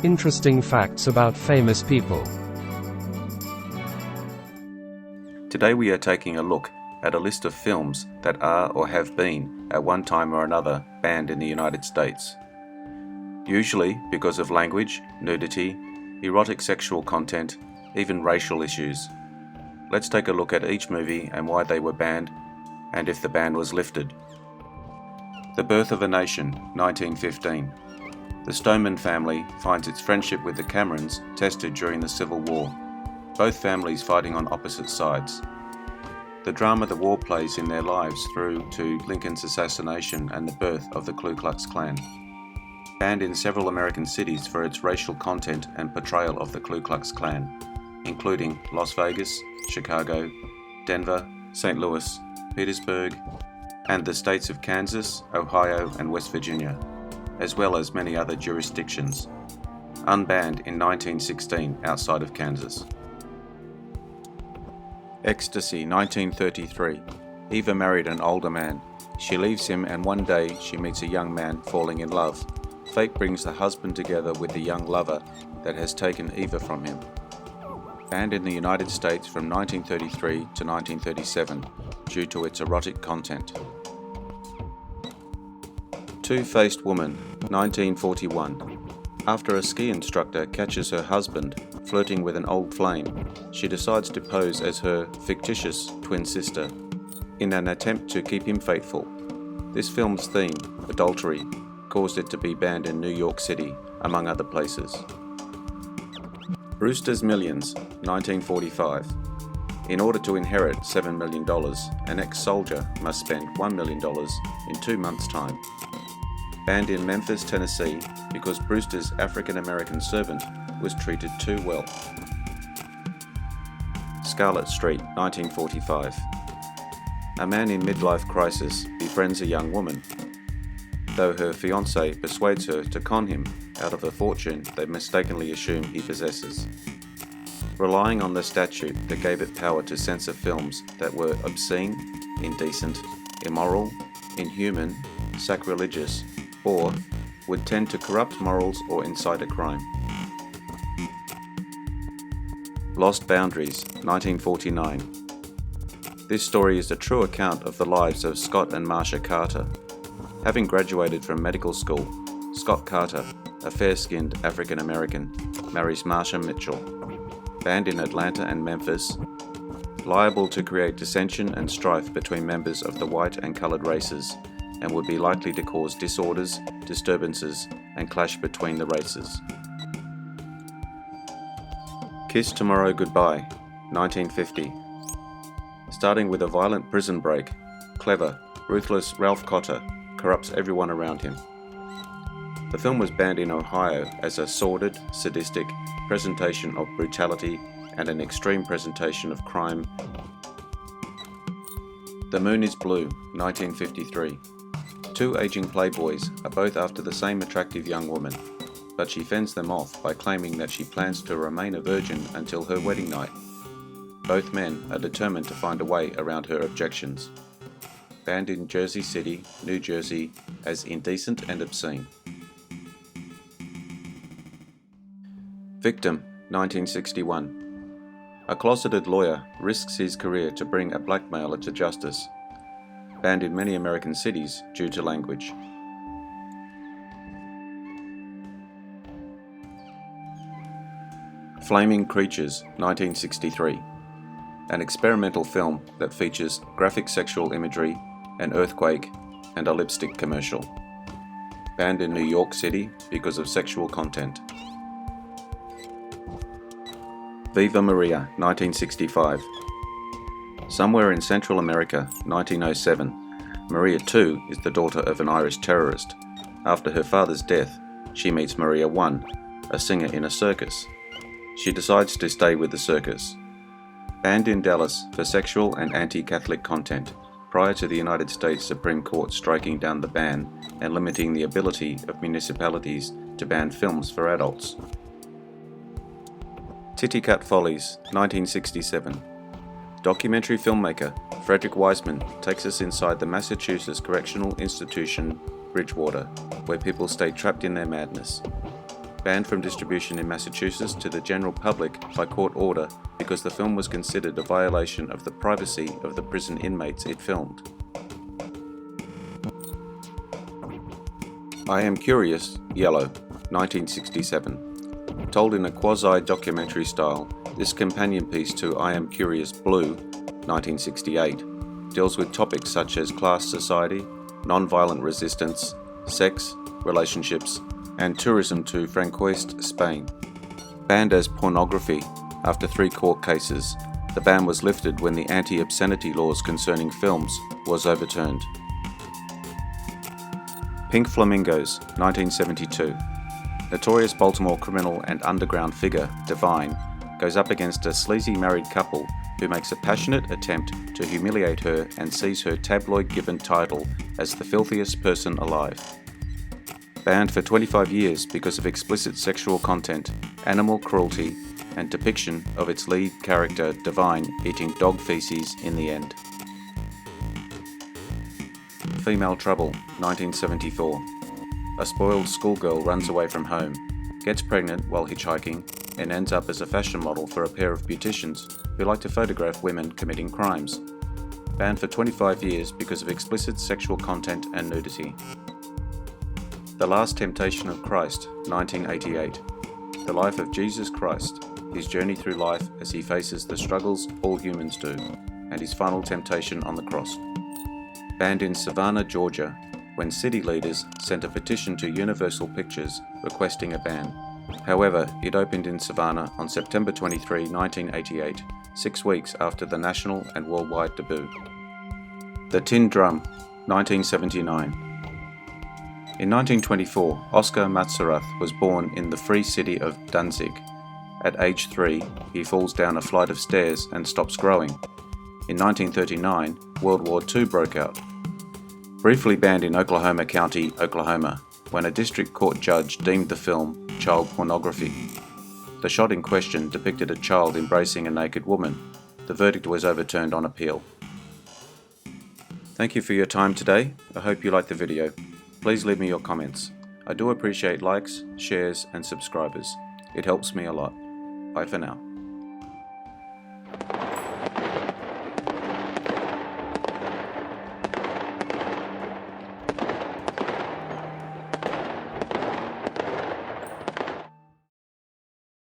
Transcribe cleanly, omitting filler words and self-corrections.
Interesting facts about famous people. Today we are taking a look at a list of films that are or have been, at one time or another, banned in the United States. Usually because of language, nudity, erotic sexual content, even racial issues. Let's take a look at each movie and why they were banned, and if the ban was lifted. The Birth of a Nation, 1915. The Stoneman family finds its friendship with the Camerons tested during the Civil War, both families fighting on opposite sides. The drama the war plays in their lives through to Lincoln's assassination and the birth of the Ku Klux Klan. Banned in several American cities for its racial content and portrayal of the Ku Klux Klan, including Las Vegas, Chicago, Denver, St. Louis, Pittsburgh, and the states of Kansas, Ohio, and West Virginia, as well as many other jurisdictions. Unbanned in 1916 outside of Kansas. Ecstasy, 1933. Eva married an older man. She leaves him and one day she meets a young man falling in love. Fate brings the husband together with the young lover that has taken Eva from him. Banned in the United States from 1933 to 1937 due to its erotic content. Two-Faced Woman, 1941. After a ski instructor catches her husband flirting with an old flame, she decides to pose as her fictitious twin sister in an attempt to keep him faithful. This film's theme, adultery, caused it to be banned in New York City, among other places. Brewster's Millions, 1945. In order to inherit $7 million, an ex-soldier must spend $1 million in 2 months' time. Banned in Memphis, Tennessee, because Brewster's African-American servant was treated too well. Scarlet Street, 1945. A man in midlife crisis befriends a young woman, though her fiancé persuades her to con him out of a fortune they mistakenly assume he possesses. Relying on the statute that gave it power to censor films that were obscene, indecent, immoral, inhuman, sacrilegious, or would tend to corrupt morals or incite a crime. Lost Boundaries, 1949. This story is a true account of the lives of Scott and Marsha Carter. Having graduated from medical school, Scott Carter, a fair-skinned African-American, marries Marsha Mitchell. Banned in Atlanta and Memphis, liable to create dissension and strife between members of the white and colored races, and would be likely to cause disorders, disturbances, and clash between the races. Kiss Tomorrow Goodbye, 1950. Starting with a violent prison break, clever, ruthless Ralph Cotter corrupts everyone around him. The film was banned in Ohio as a sordid, sadistic presentation of brutality and an extreme presentation of crime. The Moon is Blue, 1953. Two aging playboys are both after the same attractive young woman, but she fends them off by claiming that she plans to remain a virgin until her wedding night. Both men are determined to find a way around her objections. Banned in Jersey City, New Jersey, as indecent and obscene. Victim, 1961. A closeted lawyer risks his career to bring a blackmailer to justice. Banned in many American cities due to language. Flaming Creatures, 1963. An experimental film that features graphic sexual imagery, an earthquake, and a lipstick commercial. Banned in New York City because of sexual content. Viva Maria, 1965. Somewhere in Central America, 1907, Maria II is the daughter of an Irish terrorist. After her father's death, she meets Maria I, a singer in a circus. She decides to stay with the circus. Banned in Dallas for sexual and anti-Catholic content, prior to the United States Supreme Court striking down the ban and limiting the ability of municipalities to ban films for adults. Titicut Follies, 1967. Documentary filmmaker Frederick Wiseman takes us inside the Massachusetts Correctional Institution, Bridgewater, where people stay trapped in their madness. Banned from distribution in Massachusetts to the general public by court order because the film was considered a violation of the privacy of the prison inmates it filmed. I Am Curious, Yellow, 1967. Told in a quasi-documentary style, this companion piece to I Am Curious, Blue, 1968, deals with topics such as class society, non-violent resistance, sex, relationships, and tourism to Francoist Spain. Banned as pornography after 3 court cases, the ban was lifted when the anti-obscenity laws concerning films was overturned. Pink Flamingos, 1972. Notorious Baltimore criminal and underground figure, Divine, goes up against a sleazy married couple who makes a passionate attempt to humiliate her and sees her tabloid-given title as the filthiest person alive. Banned for 25 years because of explicit sexual content, animal cruelty, and depiction of its lead character, Divine, eating dog feces in the end. Female Trouble, 1974. A spoiled schoolgirl runs away from home, gets pregnant while hitchhiking, and ends up as a fashion model for a pair of beauticians who like to photograph women committing crimes. Banned for 25 years because of explicit sexual content and nudity. The Last Temptation of Christ, 1988. The life of Jesus Christ, his journey through life as he faces the struggles all humans do, and his final temptation on the cross. Banned in Savannah, Georgia, when city leaders sent a petition to Universal Pictures requesting a ban. However, it opened in Savannah on September 23, 1988, 6 weeks after the national and worldwide debut. The Tin Drum, 1979. In 1924, Oskar Matzerath was born in the free city of Danzig. At age 3, he falls down a flight of stairs and stops growing. In 1939, World War II broke out. Briefly banned in Oklahoma County, Oklahoma, when a district court judge deemed the film child pornography. The shot in question depicted a child embracing a naked woman. The verdict was overturned on appeal. Thank you for your time today. I hope you liked the video. Please leave me your comments. I do appreciate likes, shares, and subscribers. It helps me a lot. Bye for now.